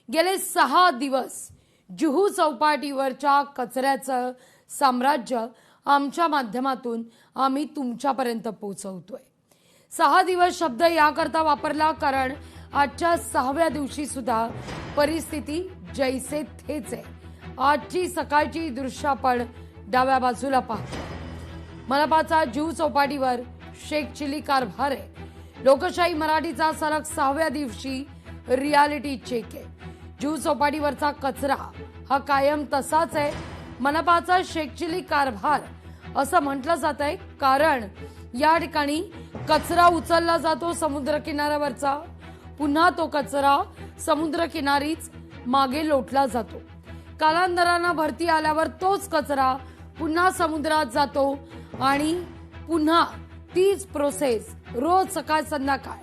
गेले 6 दिवस जुहू चौपाटीवरच्या कचऱ्याचं साम्राज्य आमच्या माध्यमातून आम्ही तुमच्यापर्यंत पोहोचवतोय। 6 दिवस शब्द याकरता वापरला कारण आजच्या 6व्या दिवशी सुद्धा परिस्थिती जैसे थेच आहे। आजची सकाळची दृश्य आपण डाव्या बाजूला पाहतो। मनपाचा जुहू चौपाटीवर शेख चिली कारभार आहे। लोकशाही मराठीचा सलग 6व्या दिवशी रियालिटी चेक आहे। जुहू चौपाटीवरचा कचरा हा कायम तसाच आहे। मनपाचा शेख चिली कारभार असं म्हटलं जात आहे कारण या ठिकाणी कचरा उचलला जातो समुद्र किनाऱ्यावरचा, पुन्हा तो कचरा समुद्र किनारीच मागे लोटला जातो। कालांतराने भरती आल्यावर तोच कचरा पुन्हा समुद्रात जातो आणि पुन्हा तीच प्रोसेस रोज सकाळ संध्याकाळ,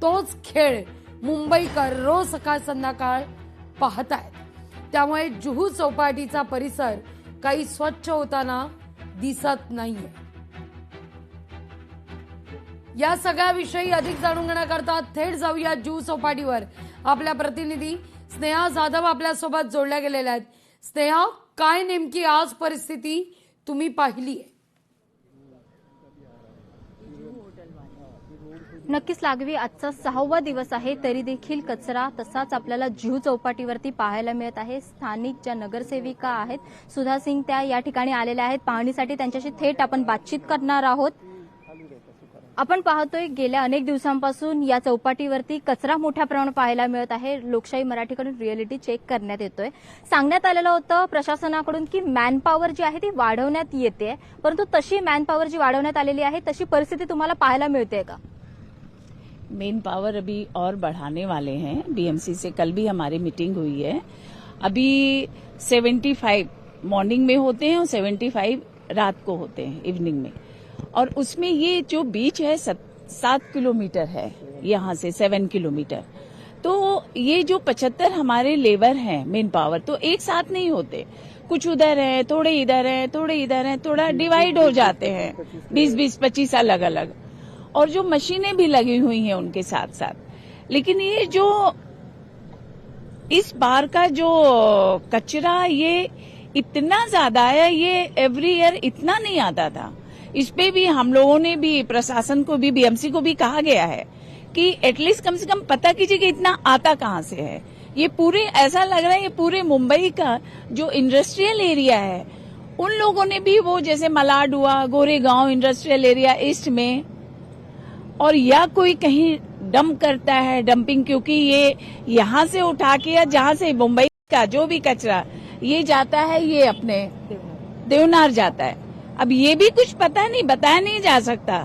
तोच खेळ मुंबईकर रोज सकाळ संध्याकाळ पाहतायत। त्यामुळे जुहू चौपाटीचा परिसर काही स्वच्छ होताना दिसत नाहीये। या सगळ्याविषयी अधिक जाणून घेण्याकरता थेट जाऊया जुहू चौपाटीवर। आपल्या प्रतिनिधी स्नेहा जाधव आपल्या सोबत जोडल्या गेलेल्या आहेत। स्नेहा, काय नेमकी आज परिस्थिती तुम्ही पाहिली आहे? नक्कीच लागवी आजचा 6वा दिवस आहे, तरी देखील कचरा तसाच आपल्याला जुहू चौपाटीवरती पाहायला मिळत आहे। स्थानिक ज्या नगरसेविका आहेत सुधा सिंग त्या या ठिकाणी आलेल्या आहेत पाहणीसाठी। त्यांच्याशी थेट आपण बातचीत करणार आहोत। आपण पाहतोय गेल्या अनेक दिवसांपासून या चौपाटीवरती कचरा मोठ्या प्रमाणात पाहायला मिळत आहे। लोकशाही मराठीकडून रिअलिटी चेक करण्यात येतोय। सांगण्यात आलेलं होतं प्रशासनाकडून की मॅनपॉवर जी आहे ती वाढवण्यात येते, परंतु तशी मॅनपॉवर जी वाढवण्यात आलेली आहे तशी परिस्थिती तुम्हाला पाहायला मिळते का? मेन पावर अभी और बढ़ाने वाले हैं। बीएमसी से कल भी हमारी मीटिंग हुई है। अभी 75 मॉर्निंग में होते हैं और 75 रात को होते हैं इवनिंग में। और उसमें ये जो बीच है 7 किलोमीटर है, यहाँ से 7 किलोमीटर। तो ये जो 75 हमारे लेबर हैं मेन पावर, तो एक साथ नहीं होते, कुछ उधर है, थोड़े इधर है, थोड़े इधर है, थोड़ा डिवाइड हो जाते हैं 20-25 अलग अलग। और जो मशीनें भी लगी हुई हैं उनके साथ साथ। लेकिन ये जो इस बार का जो कचरा ये इतना ज्यादा है, ये एवरी ईयर इतना नहीं आता था। इस पे भी हम लोगों ने भी प्रशासन को भी बीएमसी को भी कहा गया है कि एटलीस्ट कम से कम पता कीजिए कि इतना आता कहाँ से है। ये पूरे ऐसा लग रहा है ये पूरे मुंबई का जो इंडस्ट्रियल एरिया है उन लोगों ने भी वो जैसे मलाड हुआ, गोरेगांव इंडस्ट्रियल एरिया ईस्ट में, और या कोई कहीं डंप करता है डंपिंग, क्योंकि ये यहाँ से उठा के या जहाँ से मुंबई का जो भी कचरा ये जाता है ये अपने देवनार जाता है। अब ये भी कुछ पता नहीं, बताया नहीं जा सकता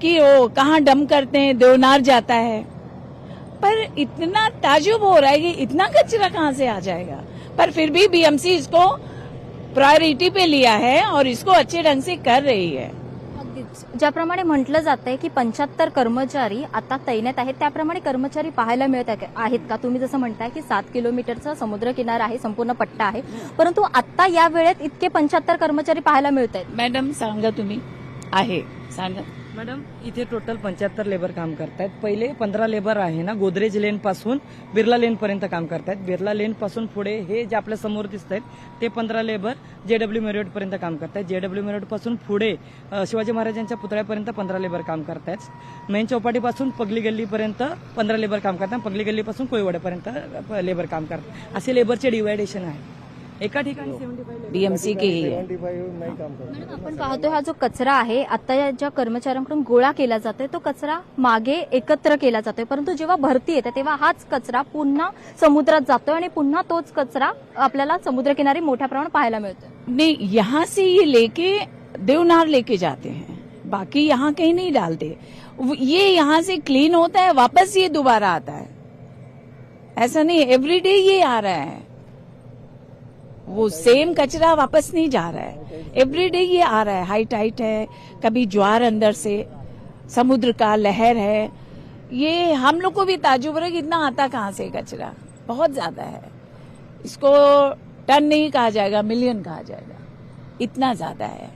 कि वो कहाँ डंप करते हैं, देवनार जाता है। पर इतना ताजुब हो रहा है कि इतना कचरा कहाँ से आ जाएगा। पर फिर भी बीएमसी इसको प्रायोरिटी पे लिया है और इसको अच्छे ढंग से कर रही है। ज्याप्रमाणे म्हटलं जात आहे की 75 कर्मचारी आता तैनात आहेत, त्याप्रमाणे कर्मचारी पाहायला मिळत आहेत का? तुम्ही जसं म्हणताय की 7 किलोमीटरचा समुद्र किनारा आहे, संपूर्ण पट्टा आहे, परंतु आता या वेळेत इतके 75 कर्मचारी पाहायला मिळत आहेत? मॅडम सांगा तुम्ही आहे सांगा। मॅडम इथे टोटल 75 लेबर काम करतायत। पहिले 15 लेबर आहे ना गोदरेज लेन पासून बिर्ला लेन पर्यंत काम करतायत। बिर्ला लेन पासून पुढे हे जे आपल्या समोर दिसत आहेत ते 15 लेबर जेडब्ल्यू मेरिट पर्यंत काम करतायत। जेडब्ल्यू मेरिट पासून पुढे शिवाजी महाराजांच्या पुतळ्यापर्यंत 15 लेबर काम करतायत। मेन चौपाटी पासून पगली गल्ली पर्यंत 15 लेबर काम करतात। पगली गल्ली पासून कोळीवाड्यापर्यंत लेबर काम करतात। असे लेबरचे डिवायडेशन आहे। एका ठिकाणी 75 बीएमसी के ही है। आपण पाहतोय हा जो कचरा आहे आता ज्या कर्मचाऱ्यांकडून गोळा केला जातोय तो कचरा मागे एकत्र केला जातोय, परंतु जेव्हा भरती येते तेव्हा हाच कचरा पुन्हा समुद्रात जातोय आणि पुन्हा तोच कचरा आपल्याला समुद्रकिनारी मोठ्या प्रमाणात पाहायला मिळतोय। नहीं, यहाँ से ये लेके देवनार लेके जाते हैं, बाकी यहाँ कहीं नहीं डालते। ये यहाँ से क्लीन होता है, वापस ये दोबारा आता है। ऐसा नहीं एवरीडे ये आ रहा है, वो सेम कचरा वापस नहीं जा रहा है, एवरीडे ये आ रहा है। हाई टाइट है, कभी ज्वार अंदर से, समुद्र का लहर है। ये हम लोग को भी ताजुब है कि इतना आता कहाँ से कचरा, बहुत ज्यादा है। इसको टन नहीं कहा जाएगा, मिलियन कहा जाएगा, इतना ज्यादा है।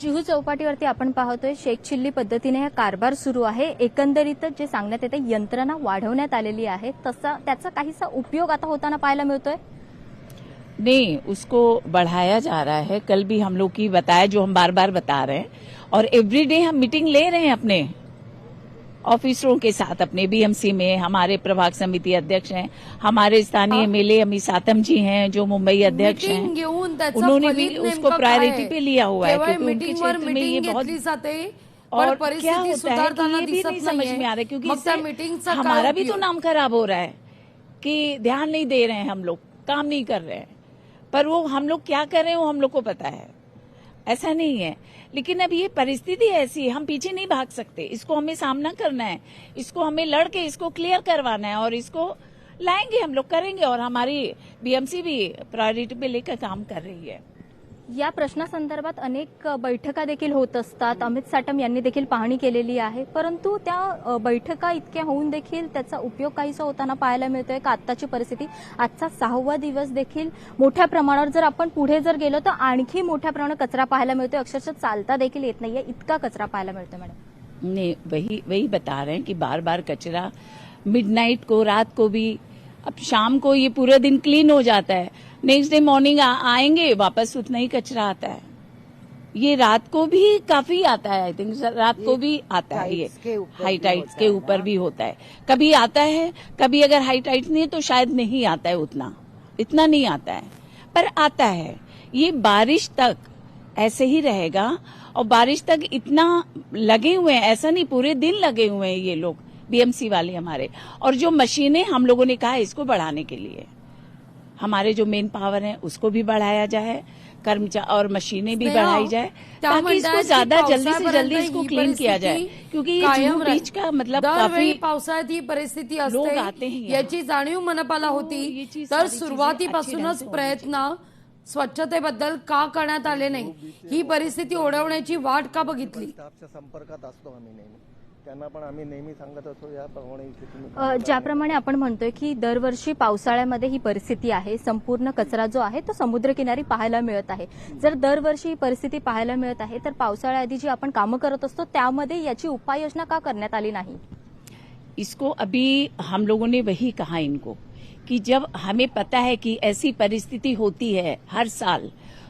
जुहू चौपाटीवरती आपण पाहतोय शेख चिल्ली पद्धतीने हा कारभार सुरू आहे. एकंदरीतच जे सांगण्यात येते यंत्रणा वाढवण्यात आलेली आहे, तसा त्याचा काहीसा उपयोग आता होताना पाहायला मिळतोय. नहीं, उसको बढ़ाया जा रहा है. कल भी हम लोग की बताया जो हम बार बार बता रहे हैं, और एवरीडे हम मीटिंग ले रहे हैं अपने ऑफिसरों के साथ. अपने बीएमसी में हमारे प्रभाग समिति अध्यक्ष हैं, हमारे स्थानीय एमएलए अमी सातम जी हैं जो मुंबई अध्यक्ष मीटिंग हैं. घेऊन त्याचं उन्होंने भी फलित उसको नेमकं प्रायोरिटी काय? पे लिया हुआ है केवळ क्योंकि उनके मीटिंगवर क्षेत्र में ये मीटिंग बहुत. घेतली जाते और पण क्या परिस्थिती होता है कि सुधारताना ये भी दिसत नहीं समझ में आ रहा है, क्योंकि मग त्या इससे मीटिंगचा काय हमारा भी तो उपयोग? नाम खराब हो रहा है कि ध्यान नहीं दे रहे हैं, हम लोग काम नहीं कर रहे हैं. पर वो हम लोग क्या कर रहे हैं वो हम लोग को पता है, ऐसा नहीं है. लेकिन अब ये परिस्थिति ऐसी है, हम पीछे नहीं भाग सकते. इसको हमें सामना करना है, इसको हमें लड़के इसको क्लियर करवाना है, और इसको लाएंगे, हम लोग करेंगे. और हमारी बीएमसी भी प्रायोरिटी पे लेकर काम कर रही है. या प्रश्नासंदर्भात अनेक बैठका देखील होत असतात. अमित साटम यांनी देखील पाहणी केलेली आहे, परंतु त्या बैठका इतक्या होऊन देखील त्याचा उपयोग काहीसा होताना पाहायला मिळतोय का? आत्ताची परिस्थिती, आजचा 6वा दिवस देखील मोठ्या प्रमाणावर जर आपण पुढे जर गेलो तर आणखी मोठ्या प्रमाणात कचरा पाहायला मिळतोय. अक्षरशः चालता देखील येत नाहीये, इतका कचरा पाहायला मिळतोय. मॅडम नहीं, वही बता रहे हैं कि बार बार कचरा मिडनाइट को, रात को भी, अब शाम को ये पूरा दिन क्लीन हो जाता है. नेक्स्ट डे मॉर्निंग आएंगे वापस उतना ही कचरा आता है. ये रात को भी काफी आता है, आई थिंक रात को भी आता है. ये हाई टाइट्स के ऊपर भी होता है, कभी आता है, कभी अगर हाई टाइट्स नहीं है तो शायद नहीं आता है, इतना नहीं आता है, पर आता है. ये बारिश तक ऐसे ही रहेगा, और बारिश तक इतना लगे हुए हैं, ऐसा नहीं पूरे दिन लगे हुए हैं ये लोग बीएमसी वाले हमारे. और जो मशीनें हम लोगों ने कहा इसको बढ़ाने के लिए, हमारे जो मेन पावर है उसको भी बढ़ाया जाए, कर्मचारी और मशीनें भी बढ़ाई जाए, ताकि इसको ज्यादा जल्दी से जल्दी इसको क्लीन किया जाए. क्योंकि ये जुहू बीच का मतलब दरवेळी काफी पावसाळ्यात ही परिस्थिती लोक असते, आते हैं यहाँ. याची जाणीव मनपाला ये होती. चीज तर सारी चीजें सुरुवातीपासूनच अच्छी ढंग से प्रयत्न स्वच्छतेबद्दल का करण्यात आले नाही, ही परिस्थिती ओढवण्याची वाट का बघितली? स्टाफच्या संपर्कात असतो आम्ही नेहमी, त्यांना पण आम्ही नेहमी सांगत असतो याप्रमाणे इथे तुम्ही ज्याप्रमाणे आपण म्हणतोय की दरवर्षी पावसाळ्यामध्ये ही परिस्थिती आहे, संपूर्ण कचरा जो आहे तो समुद्रकिनारी पाहायला मिळत आहे. जर दरवर्षी ही परिस्थिती पाहायला मिळत आहे तर पावसाळ्याआधी जी आपण कामं करत असतो त्यामध्ये याची उपाययोजना का करण्यात आली नाही? इसको अभी हम लोगों ने वही कहा इनको कि जब हमें पता है कि ऐसी परिस्थिति होती है हर साल,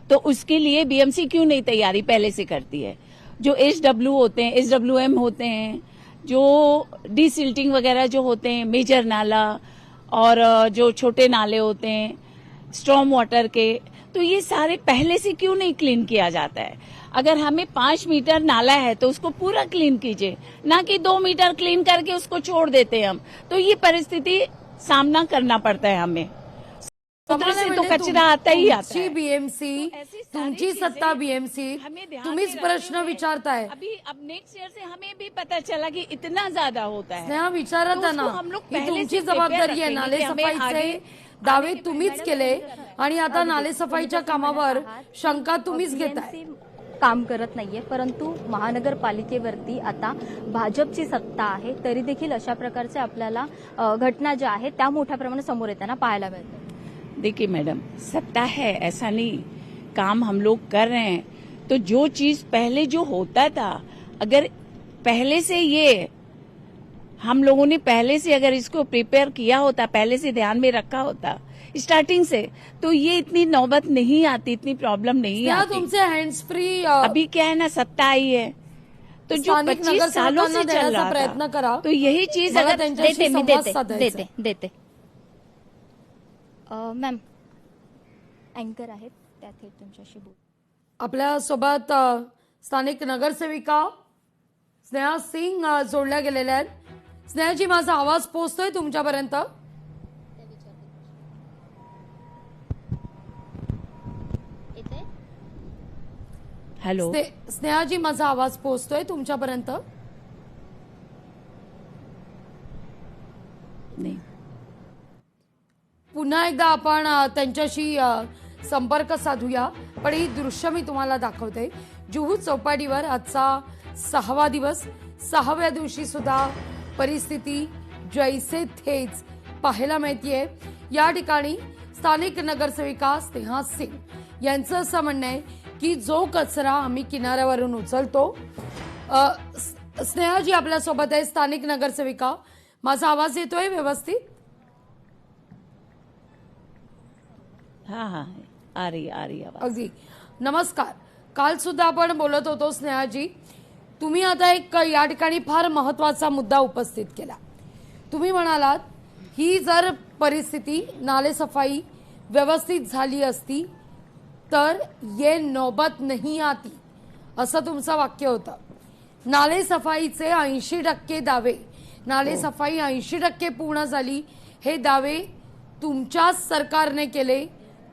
तो उसके लिए बीएमसी क्यों नहीं तैयारी पहले से करती है. जो एसडब्ल्यू होते हैं, एसडब्ल्यूएम होते हैं, जो डीसिल्टिंग वगैरह जो होते हैं, मेजर नाला और जो छोटे नाले होते हैं स्टॉर्म वाटर के, तो ये सारे पहले से क्यों नहीं क्लीन किया जाता है? अगर हमें 5 मीटर नाला है तो उसको पूरा क्लीन कीजिए, ना कि 2 मीटर क्लीन करके उसको छोड़ देते हैं हम. तो ये परिस्थिति सामना करना पड़ता है हमें. उधर से तो कचरा आता ही आता तुमची है. बीएमसी, ऐसी सारी तुमची चीजें सत्ता बीएमसी, हमें ध्यान तुम्हीच में प्रश्न रखते हुए विचारताय. अभी अब नेक्स्ट ईयर से हमें भी पता चला कि इतना ज्यादा होता है. स्नेहा विचारत तो ना, उसको हम लोग ही पहले तुमची से जबाबदारी आहे. prepare नाले रखेंगे कि हमें सफाईचे आगे दावे तुम्हीच केले आणि आता नाले सफाईच्या कामावर शंका तुम्हीच घेताय. BMC काम करत नाहीये, परंतु महानगरपालिकेवरती आता भाजपची सत्ता आहे, तरी देखील अशा प्रकारचे आपल्याला घटना ज्या आहेत त्या मोठ्या प्रमाणात समोर येताना पाहायला मिळतात. देखिए मैडम, सत्ता है ऐसा नहीं, काम हम लोग कर रहे हैं. तो जो चीज पहले जो होता था, अगर पहले से ये हम लोगों ने पहले से अगर इसको प्रिपेयर किया होता, पहले से ध्यान में रखा होता स्टार्टिंग से, तो ये इतनी नौबत नहीं आती, इतनी प्रॉब्लम नहीं स्नेहा, आती. तुमचे हँड्स फ्री अभी क्या है ना, सत्ता आई है तो जो स्थानिक 25 सालों से नगरसेवकांना चल देण्याचा रहा प्रयत्न था, करा. तो यही चीज मला अगर त्यांच्याशी देते मी संवाद देते साधायचा. देते मॅम अँकर आहेत त्या थेट तुमच्याशी बोल. आपल्या सोबत स्थानिक नगरसेविका स्नेहा सिंग जोडल्या गेलेल्या आहेत. स्नेहाजी, माझा आवाज पोहोचतोय तुमच्यापर्यंत? हेलो, स्नेहाजी, माझा आवाज पोहोचतोय तुमच्यापर्यंत? नहीं. पुन्हा एकदा आपण त्यांच्याशी संपर्क साधूया. पण ही दृश्य मी तुम्हाला दाखवते. जुहू चौपाटीवर आजचा 6वा दिवस, 6व्या दिवशी सुद्धा परिस्थिती जैसे थेच पाहायला मिळतीये. या ठिकाणी स्थानिक नगरसेविका स्नेहा सिंग यांचं असं म्हणणं आहे की जो कचरा आम्ही किनाऱ्यावरून उचलतो, स्नेहाजी आपल्यासोबत आहे, स्थानिक नगरसेविका. माझा आवाज येतोय व्यवस्थित? हाँ हाँ आ रही आवाज. अगदी. नमस्कार. काल सुद्धा आपण बोलत होतो स्नेहाजी, तुम्ही आता एक या ठिकाणी फार महत्वाचा मुद्दा उपस्थित केला. तुम्ही म्हणालात ही जर परिस्थिती नालेसफाई व्यवस्थित झाली असती तर ये नौबत नहीं आती, असं तुमचं वाक्य होतं. नालेसफाईचे 80% दावे, नालेसफाई 80% पूर्ण झाली, हे दावे तुमच्याच सरकारने केले,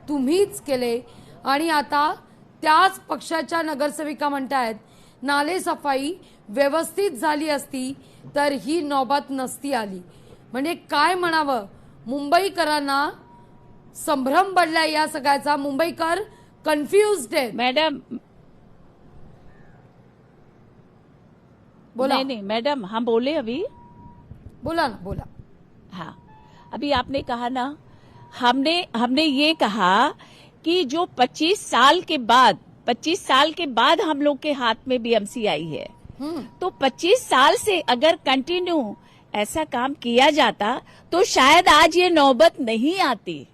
तुम्हीच केले. आणि आता त्याच पक्षाच्या नगरसेविका म्हणतायत नालेसफाई व्यवस्थित झाली असती तर ही नौबत नसती आली. म्हणजे काय म्हणावं, मुंबईकरांना संभ्रम पडलाय या सगळ्याचा. मुंबईकर कन्फ्युज्ड आहेत. मैडम बोला. नहीं मैडम, हम बोले अभी. बोला ना, बोला. हाँ, अभी आपने कहा ना, हमने ये कहा कि जो 25 साल के बाद हम लोग के हाथ में बीएमसी आई है, तो 25 साल से अगर कंटिन्यू ऐसा काम किया जाता तो शायद आज ये नौबत नहीं आती.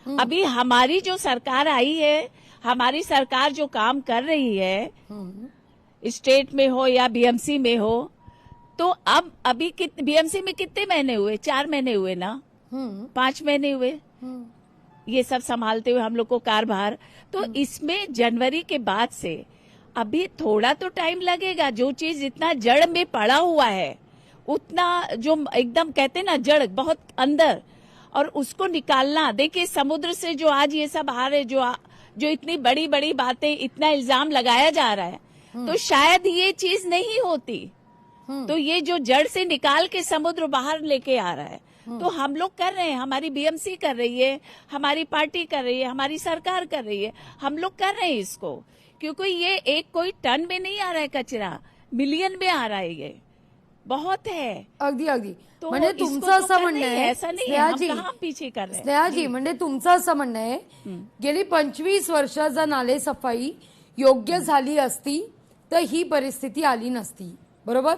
अभी हमारी जो सरकार आई है, हमारी सरकार जो काम कर रही है, स्टेट में हो या बीएमसी में हो, तो अब अभी बीएमसी में कितने महीने हुए? 4 महीने हुए ना, 5 महीने हुए ये सब संभालते हुए हम लोग को कारभार. तो इसमें जनवरी के बाद से अभी थोड़ा तो टाइम लगेगा. जो चीज इतना जड़ में पड़ा हुआ है, उतना जो एकदम कहते ना जड़ बहुत अंदर, और उसको निकालना. देखिए समुद्र से जो आज ये सब आ रहे, जो इतनी बड़ी बड़ी बातें, इतना इल्जाम लगाया जा रहा है, तो शायद ये चीज नहीं होती. तो ये जो जड़ से निकाल के समुद्र बाहर लेके आ रहा है, तो हम लोग कर रहे हैं, हमारी बीएमसी कर रही है, हमारी पार्टी कर रही है, हमारी सरकार कर रही है, हम लोग कर रहे हैं इसको. क्योंकि ये एक कोई टन में नहीं आ रहा है कचरा, मिलियन में आ रहा है, ये बहुत है. अगदी अगदी. तो म्हणजे इसको तुमचं तो असं करना म्हणणं ही है, आहे ऐसा नहीं है, हम स्नेहाजी, कहाँ पीछे कर रहे हैं. स्नेहाजी, म्हणजे तुमचं असं म्हणणं आहे गेली 25 वर्ष जर नालेसफाई योग्य झाली असती तर ही परिस्थिती आली नसती, बरोबर?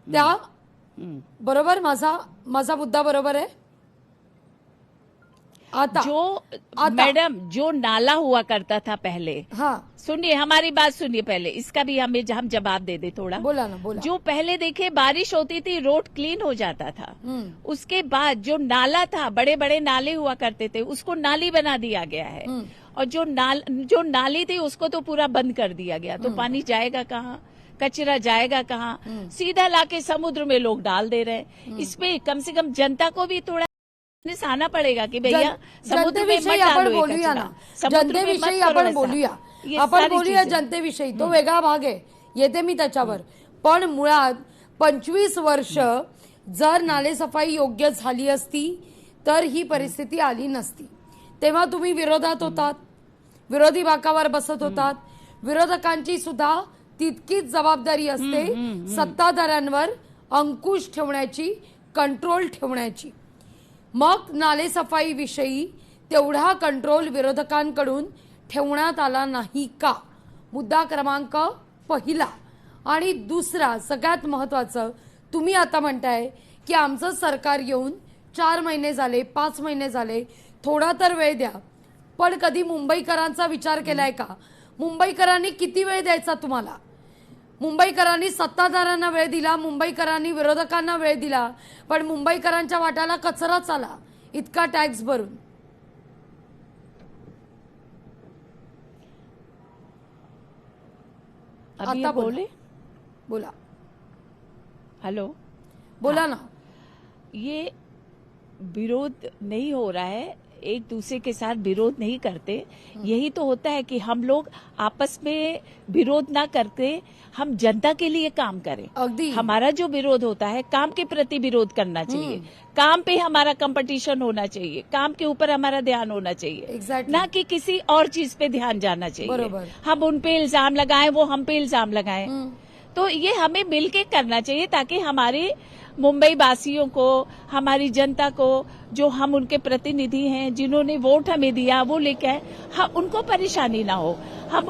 त्या बरोबर, माझा मुद्दा बरोबर आहे. आता मैडम जो नाला हुआ करता था पहले, हाँ, सुनिए हमारी बात सुनिए पहले, इसका भी हम जवाब दे दे थोड़ा. बोला ना, बोला. जो पहले देखे बारिश होती थी, रोड क्लीन हो जाता था. उसके बाद जो नाला था, बड़े बड़े नाले हुआ करते थे, उसको नाली बना दिया गया है. और जो नाली थी उसको तो पूरा बंद कर दिया गया. तो पानी जाएगा कहाँ, कचरा जाएगा कहाँ? सीधा लाके समुद्र में लोग डाल दे रहे हैं. इसमें कम से कम जनता को भी थोड़ा आना पड़ेगा कि भैया समुद्र में मत आपण डालो बोलूया ना, समुद्र में मत जनतेविषयी करो आपण ऐसा. बोलूया, ये आपण सारी बोलूया चीजें. जनतेविषयी, तो वेगळा भाग आहे, येते मी त्याच्यावर. पण मुळात 25 वर्ष जर नालेसफाई योग्य झाली असती तर ही परिस्थिती आली नसती. तेव्हा तुम्ही विरोधात होतात, विरोधी बाकावर बसत होतात. विरोधकांची सुद्धा तितकीच जबाबदारी असते सत्ताधाऱ्यांवर अंकुश ठेवण्याची, कंट्रोल ठेवण्याची. मग नालेसफाई विषयी तेवढा कंट्रोल विरोधकांकडून ठेवण्यात आला नाही का? मुद्दा क्रमांक पहिला. आणि दुसरा सगळ्यात महत्वाचं, तुम्ही आता म्हणताय की आमचं सरकार येऊन 4 महिने झाले, 5 महिने झाले, थोडा तर वेळ द्या. पण कधी मुंबईकरांचा विचार केलाय का? मुंबईकरांनी किती वेळ द्यायचा तुम्हाला? मुंबईकरांनी सत्ताधाऱ्यांना वेळ दिला, मुंबईकरांनी विरोधकांना वेळ दिला, पण मुंबईकरांच्या वाट्याला कचराच आला इतका टॅक्स भरून. अभी आता बोला. हेलो, बोला ना. ये विरोध नहीं हो रहा है, एक दूसरे के साथ विरोध नहीं करते. यही तो होता है कि हम लोग आपस में विरोध ना करके हम जनता के लिए काम करें. अगदी. हमारा जो विरोध होता है काम के प्रति विरोध करना चाहिए. काम पे हमारा कंपटीशन होना चाहिए, काम के ऊपर हमारा ध्यान होना चाहिए. Exactly. ना कि किसी और चीज पे ध्यान जाना चाहिए. बरोबर. हम उन पे इल्जाम लगाएं, वो हम पे इल्जाम लगाएं. तो ये हमें मिलके करना चाहिए ताकि हमारे मुंबई वासियों को, हमारी जनता को, जो हम उनके प्रतिनिधि हैं, जिन्होंने वोट हमें दिया, वो लेके आए, हम उनको परेशानी ना हो। हम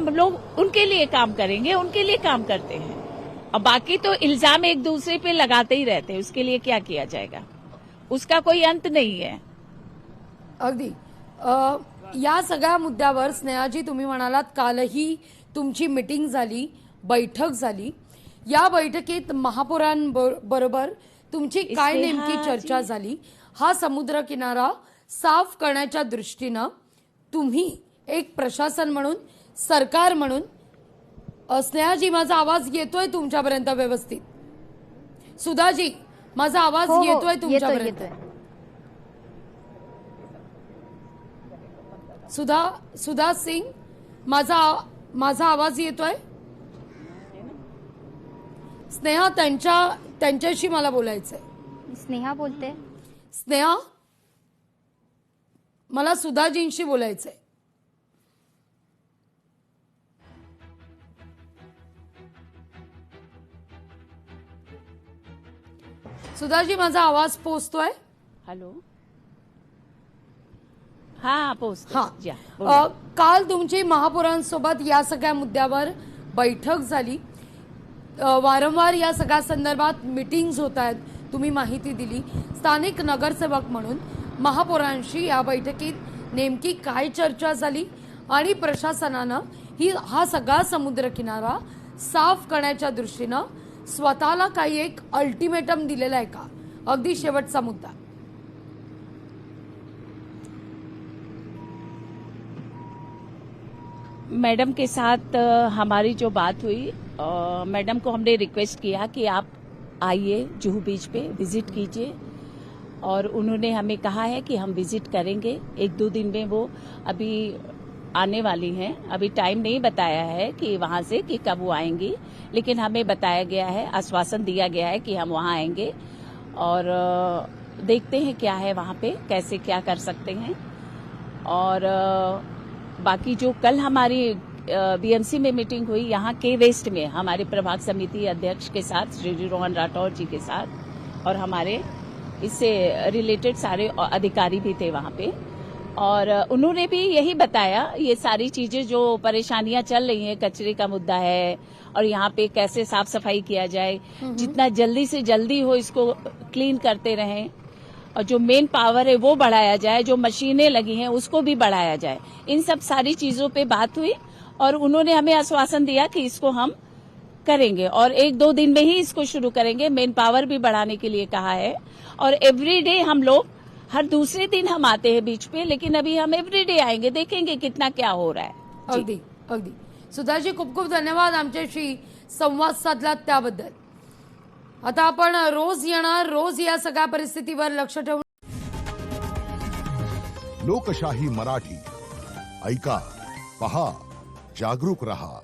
लोग उनके लिए काम करेंगे, उनके लिए काम करते हैं। और बाकी तो इल्जाम एक दूसरे पे लगाते ही रहते हैं, उसके लिए क्या किया जाएगा, उसका कोई अंत नहीं है। अगदी या सगळ्या मुद्द्यावर स्नेहाजी तुम्ही म्हणालात कालही तुमची मीटिंग झाली, बैठक झाली. या बैठकीत महापौरांबरोबर तुमची काय नेमकी चर्चा झाली? हा समुद्र किनारा साफ करण्याच्या दृष्टीनं तुम्ही एक प्रशासन म्हणून, सरकार म्हणून, स्नेहाजी माझा आवाज येतोय तुमच्यापर्यंत व्यवस्थित? सुधाजी माझा आवाज हो, येतोय तुमच्यापर्यंत? येतोय. सुधा सिंग माझा आवाज येतोय? स्नेहा त्यांच्याशी मला बोलायचंय. स्नेहा बोलते. स्नेहा मला सुधाजींशी बोलायचंय. सुधाजी माझा आवाज पोचतोय? हॅलो, हा पोस्ट. हा, काल तुमची महापौरांसोबत या सगळ्या मुद्द्यावर बैठक झाली. वारंवार या सगळ्या संदर्भात मीटिंग्स होत आहेत, तुम्ही माहिती दिली. स्थानिक नगरसेवक म्हणून महापौरांशी या बैठकीत नेमकी काय चर्चा झाली आणि प्रशासनानं हा सगळा समुद्र किनारा साफ करण्याच्या दृष्टीनं स्वतःला काही एक अल्टिमेटम दिलेला आहे का? अगदी शेवटचा मुद्दा. मैडम के साथ हमारी जो बात हुई, मैडम को हमने रिक्वेस्ट किया कि आप आइए जुहू बीच पे विजिट कीजिए, और उन्होंने हमें कहा है कि हम विजिट करेंगे 1-2 दिन में। वो अभी आने वाली हैं, अभी टाइम नहीं बताया है कि वहां से कि कब वो आएंगी, लेकिन हमें बताया गया है, आश्वासन दिया गया है कि हम वहां आएंगे और देखते हैं क्या है वहां पे, कैसे क्या कर सकते हैं। और बाकी जो कल हमारी बीएमसी में मीटिंग हुई, यहाँ के वेस्ट में हमारे प्रभाग समिति अध्यक्ष के साथ श्री रोहन राठौर जी के साथ, और हमारे इससे रिलेटेड सारे अधिकारी भी थे वहां पे, और उन्होंने भी यही बताया, ये सारी चीजें जो परेशानियां चल रही हैं, कचरे का मुद्दा है और यहाँ पे कैसे साफ सफाई किया जाए, जितना जल्दी से जल्दी हो इसको क्लीन करते रहें, और जो मेन पावर है वो बढ़ाया जाए, जो मशीनें लगी हैं उसको भी बढ़ाया जाए। इन सब सारी चीजों पे बात हुई और उन्होंने हमें आश्वासन दिया कि इसको हम करेंगे और 1-2 दिन में ही इसको शुरू करेंगे। मेन पावर भी बढ़ाने के लिए कहा है, और एवरीडे हम लोग, हर दूसरे दिन हम आते हैं बीच पे, लेकिन अभी हम एवरीडे आएंगे, देखेंगे कितना क्या हो रहा है। अगदी अगदी. सुधाजी खूप खूप धन्यवाद आमच्याशी संवाद साधलात त्याबद्दल. आता आपण रोज येणार, रोज या सगळ्या परिस्थितीवर लक्ष ठेवून. लोकशाही मराठी ऐका, पहा, जागरूक रहा.